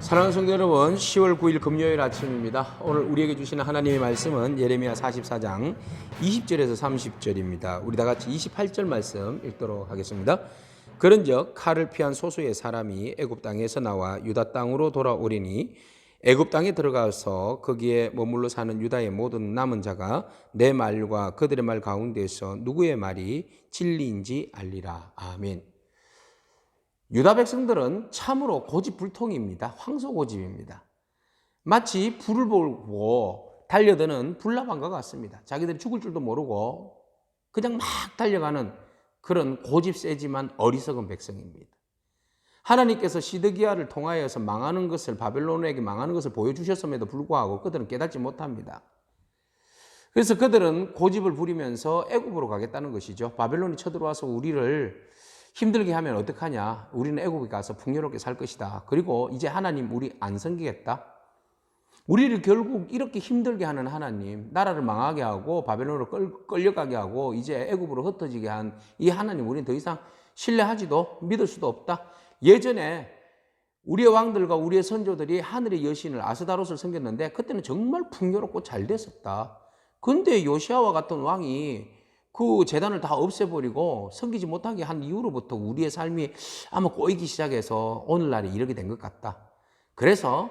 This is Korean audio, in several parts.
사랑하는 성도 여러분, 10월 9일 금요일 아침입니다. 오늘 우리에게 주시는 하나님의 말씀은 예레미야 44장 20절에서 30절입니다. 우리 다 같이 28절 말씀 읽도록 하겠습니다. 그런즉 칼을 피한 소수의 사람이 애굽 땅에서 나와 유다 땅으로 돌아오리니 애굽 땅에 들어가서 거기에 머물러 사는 유다의 모든 남은 자가 내 말과 그들의 말 가운데서 누구의 말이 진리인지 알리라. 아멘. 유다 백성들은 참으로 고집불통입니다. 황소고집입니다. 마치 불을 보고 달려드는 불나방과 같습니다. 자기들이 죽을 줄도 모르고 그냥 막 달려가는 그런 고집 세지만 어리석은 백성입니다. 하나님께서 시드기야를 통하여서 망하는 것을, 바벨론에게 망하는 것을 보여주셨음에도 불구하고 그들은 깨닫지 못합니다. 그래서 그들은 고집을 부리면서 애굽으로 가겠다는 것이죠. 바벨론이 쳐들어와서 우리를 힘들게 하면 어떡하냐? 우리는 애굽에 가서 풍요롭게 살 것이다. 그리고 이제 하나님 우리 안 섬기겠다. 우리를 결국 이렇게 힘들게 하는 하나님, 나라를 망하게 하고 바벨론으로 끌려가게 하고 이제 애굽으로 흩어지게 한 이 하나님 우리는 더 이상 신뢰하지도 믿을 수도 없다. 예전에 우리의 왕들과 우리의 선조들이 하늘의 여신을 아스다롯을 섬겼는데 그때는 정말 풍요롭고 잘 됐었다. 그런데 요시아와 같은 왕이 그 제단을 다 없애버리고 섬기지 못하게 한 이후로부터 우리의 삶이 아마 꼬이기 시작해서 오늘날에 이르게 된 것 같다. 그래서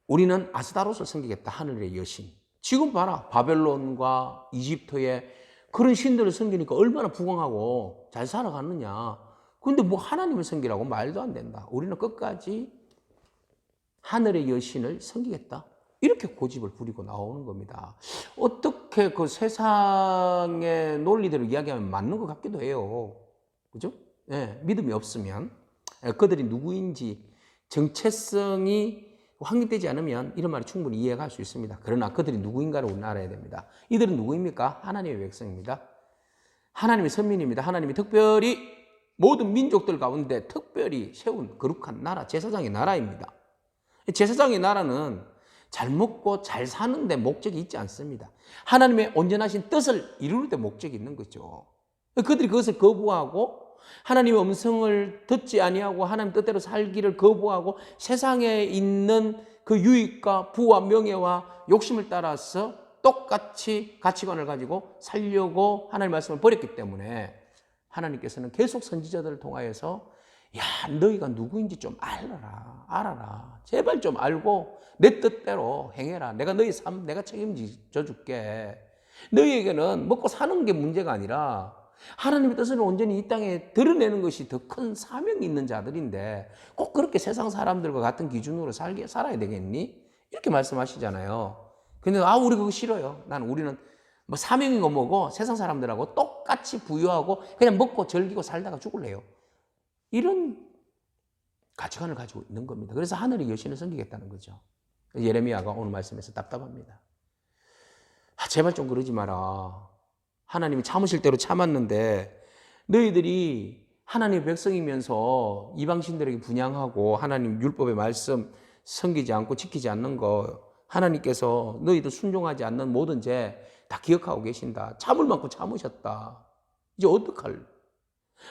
우리는 아스다롯을 섬기겠다. 하늘의 여신. 지금 봐라. 바벨론과 이집트의 그런 신들을 섬기니까 얼마나 부강하고 잘 살아가느냐. 그런데 뭐 하나님을 섬기라고 말도 안 된다. 우리는 끝까지 하늘의 여신을 섬기겠다. 이렇게 고집을 부리고 나오는 겁니다. 어떻게 그 세상의 논리대로 이야기하면 맞는 것 같기도 해요. 그죠? 네, 믿음이 없으면 그들이 누구인지 정체성이 확립되지 않으면 이런 말이 충분히 이해가 갈 수 있습니다. 그러나 그들이 누구인가를 우리는 알아야 됩니다. 이들은 누구입니까? 하나님의 백성입니다. 하나님의 선민입니다. 하나님이 특별히 모든 민족들 가운데 특별히 세운 거룩한 나라, 제사장의 나라입니다. 제사장의 나라는 잘 먹고 잘 사는 데 목적이 있지 않습니다. 하나님의 온전하신 뜻을 이루는 데 목적이 있는 거죠. 그들이 그것을 거부하고 하나님의 음성을 듣지 아니하고 하나님 뜻대로 살기를 거부하고 세상에 있는 그 유익과 부와 명예와 욕심을 따라서 똑같이 가치관을 가지고 살려고 하나님의 말씀을 버렸기 때문에 하나님께서는 계속 선지자들을 통하여서 야, 너희가 누구인지 좀 알아라. 제발 좀 알고 내 뜻대로 행해라. 내가 너희 삶 내가 책임져 줄게. 너희에게는 먹고 사는 게 문제가 아니라 하나님의 뜻을 온전히 이 땅에 드러내는 것이 더 큰 사명이 있는 자들인데 꼭 그렇게 세상 사람들과 같은 기준으로 살아야 되겠니? 이렇게 말씀하시잖아요. 근데 우리 그거 싫어요. 우리는 뭐 사명이고 뭐고 세상 사람들하고 똑같이 부유하고 그냥 먹고 즐기고 살다가 죽을래요. 이런 가치관을 가지고 있는 겁니다. 그래서 하늘의 여신을 섬기겠다는 거죠. 예레미야가 오늘 말씀에서 답답합니다. 제발 좀 그러지 마라. 하나님이 참으실 대로 참았는데 너희들이 하나님의 백성이면서 이방신들에게 분향하고 하나님 율법의 말씀 섬기지 않고 지키지 않는 거 하나님께서 너희들 순종하지 않는 모든 죄 다 기억하고 계신다. 참을 만큼 참으셨다. 이제 어떡할?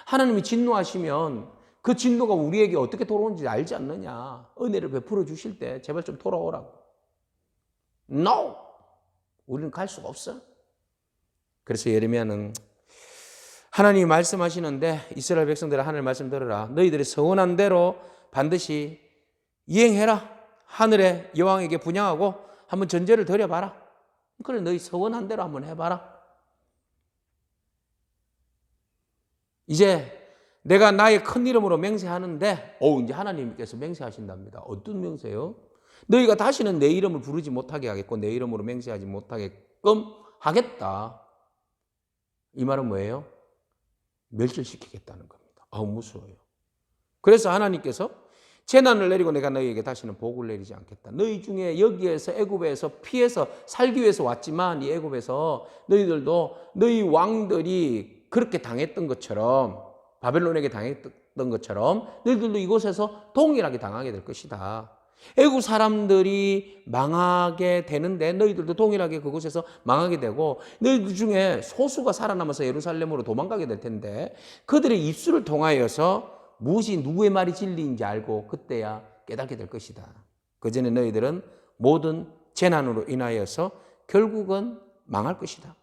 하나님이 진노하시면 그 진노가 우리에게 어떻게 돌아오는지 알지 않느냐. 은혜를 베풀어 주실 때 제발 좀 돌아오라고. No! 우리는 갈 수가 없어. 그래서 예레미야는 하나님이 말씀하시는데 이스라엘 백성들의 하늘 말씀 들으라. 너희들이 서원한 대로 반드시 이행해라. 하늘의 여왕에게 분향하고 한번 전제를 드려봐라. 그래 너희 서원한 대로 한번 해봐라. 이제 내가 나의 큰 이름으로 맹세하는데 이제 하나님께서 맹세하신답니다. 어떤 맹세요? 너희가 다시는 내 이름을 부르지 못하게 하겠고 내 이름으로 맹세하지 못하게끔 하겠다. 이 말은 뭐예요? 멸절시키겠다는 겁니다. 무서워요. 그래서 하나님께서 재난을 내리고 내가 너희에게 다시는 복을 내리지 않겠다. 너희 중에 여기에서 애굽에서 피해서 살기 위해서 왔지만 이 애굽에서 너희들도 너희 왕들이 그렇게 당했던 것처럼 바벨론에게 당했던 것처럼 너희들도 이곳에서 동일하게 당하게 될 것이다. 애굽 사람들이 망하게 되는데 너희들도 동일하게 그곳에서 망하게 되고 너희들 중에 소수가 살아남아서 예루살렘으로 도망가게 될 텐데 그들의 입술을 통하여서 무엇이 누구의 말이 진리인지 알고 그때야 깨닫게 될 것이다. 그 전에 너희들은 모든 재난으로 인하여서 결국은 망할 것이다.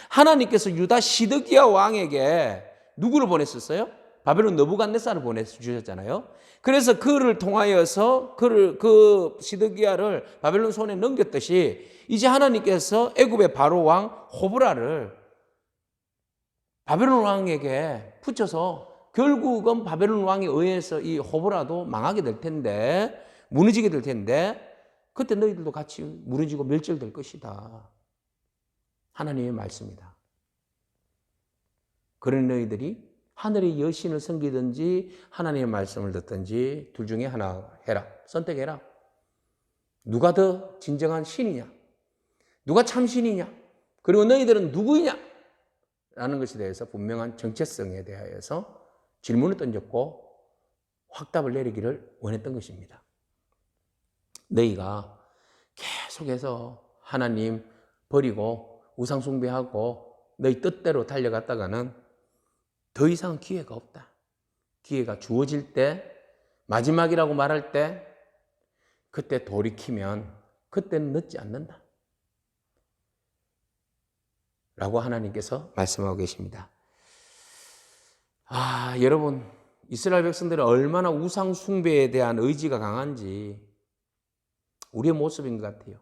하나님께서 유다 시드기야 왕에게 누구를 보냈었어요? 바벨론 느부갓네살을 보내주셨잖아요. 그래서 그를 통하여서 그 시드기야를 바벨론 손에 넘겼듯이 이제 하나님께서 애굽의 바로 왕 호브라를 바벨론 왕에게 붙여서 결국은 바벨론 왕에 의해서 이 호브라도 망하게 될 텐데, 무너지게 될 텐데, 그때 너희들도 같이 무너지고 멸절될 것이다. 하나님의 말씀이다. 그런 너희들이 하늘의 여신을 섬기든지 하나님의 말씀을 듣든지 둘 중에 하나 해라. 선택해라. 누가 더 진정한 신이냐? 누가 참 신이냐? 그리고 너희들은 누구이냐? 라는 것에 대해서 분명한 정체성에 대하여서 질문을 던졌고 확답을 내리기를 원했던 것입니다. 너희가 계속해서 하나님 버리고 우상 숭배하고 너희 뜻대로 달려갔다가는 더 이상 기회가 없다. 기회가 주어질 때, 마지막이라고 말할 때, 그때 돌이키면 그때는 늦지 않는다. 라고 하나님께서 말씀하고 계십니다. 여러분, 이스라엘 백성들은 얼마나 우상 숭배에 대한 의지가 강한지 우리의 모습인 것 같아요.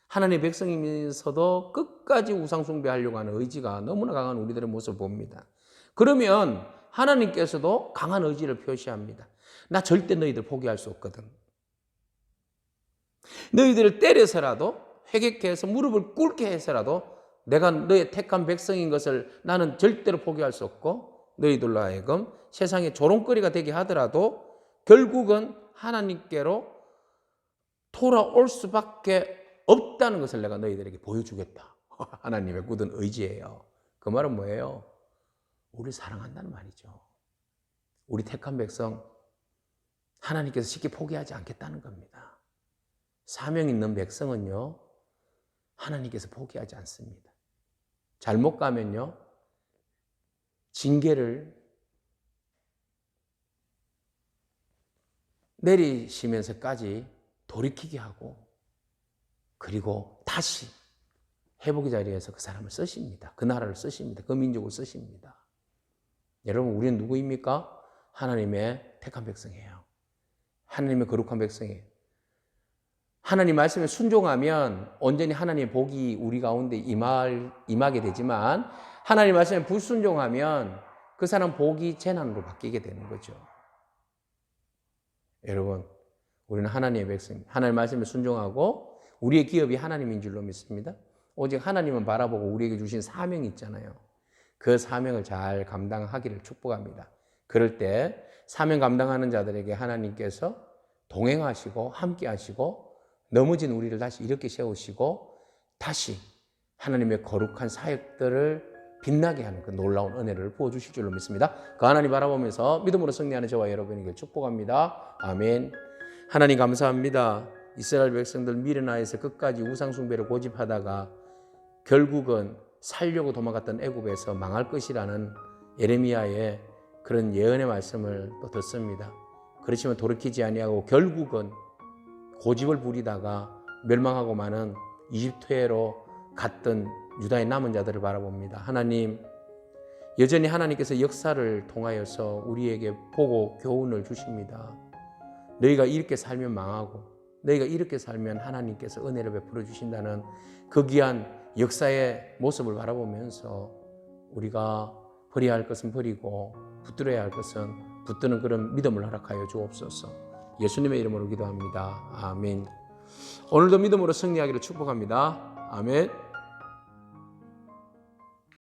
하나님의 백성이면서도 끝까지 우상 숭배하려고 하는 의지가 너무나 강한 우리들의 모습을 봅니다. 그러면 하나님께서도 강한 의지를 표시합니다. 나 절대 너희들 포기할 수 없거든. 너희들을 때려서라도, 회개케 해서 무릎을 꿇게 해서라도 내가 너의 택한 백성인 것을 나는 절대로 포기할 수 없고, 너희들로 하여금 세상의 조롱거리가 되게 하더라도 결국은 하나님께로 돌아올 수밖에 없다는 것을 내가 너희들에게 보여주겠다. 하나님의 굳은 의지예요. 그 말은 뭐예요? 우리를 사랑한다는 말이죠. 우리 택한 백성 하나님께서 쉽게 포기하지 않겠다는 겁니다. 사명 있는 백성은요, 하나님께서 포기하지 않습니다. 잘못 가면요, 징계를 내리시면서까지 돌이키게 하고, 그리고 다시 회복의 자리에서 그 사람을 쓰십니다. 그 나라를 쓰십니다. 그 민족을 쓰십니다. 여러분, 우리는 누구입니까? 하나님의 택한 백성이에요. 하나님의 거룩한 백성이에요. 하나님 말씀에 순종하면 온전히 하나님의 복이 우리 가운데 임하게 되지만, 하나님 말씀에 불순종하면 그 사람 복이 재난으로 바뀌게 되는 거죠. 여러분, 우리는 하나님의 백성입니다. 하나님 말씀에 순종하고 우리의 기업이 하나님인 줄로 믿습니다. 오직 하나님은 바라보고 우리에게 주신 사명이 있잖아요. 그 사명을 잘 감당하기를 축복합니다. 그럴 때 사명 감당하는 자들에게 하나님께서 동행하시고 함께 하시고 넘어진 우리를 다시 이렇게 세우시고 다시 하나님의 거룩한 사역들을 빛나게 하는 그 놀라운 은혜를 부어주실 줄로 믿습니다. 그 하나님 바라보면서 믿음으로 승리하는 저와 여러분에게 축복합니다. 아멘. 하나님 감사합니다. 이스라엘 백성들 미르나에서 끝까지 우상숭배를 고집하다가 결국은 살려고 도망갔던 애굽에서 망할 것이라는 예레미야의 그런 예언의 말씀을 또 듣습니다. 그렇지만 돌이키지 아니하고 결국은 고집을 부리다가 멸망하고 마는 이집트로 갔던 유다의 남은 자들을 바라봅니다. 하나님, 여전히 하나님께서 역사를 통하여서 우리에게 보고 교훈을 주십니다. 너희가 이렇게 살면 망하고 너희가 이렇게 살면 하나님께서 은혜를 베풀어 주신다는 그 귀한 역사의 모습을 바라보면서 우리가 버려야 할 것은 버리고 붙들어야 할 것은 붙드는 그런 믿음을 허락하여 주옵소서. 예수님의 이름으로 기도합니다. 아멘. 오늘도 믿음으로 승리하기를 축복합니다. 아멘.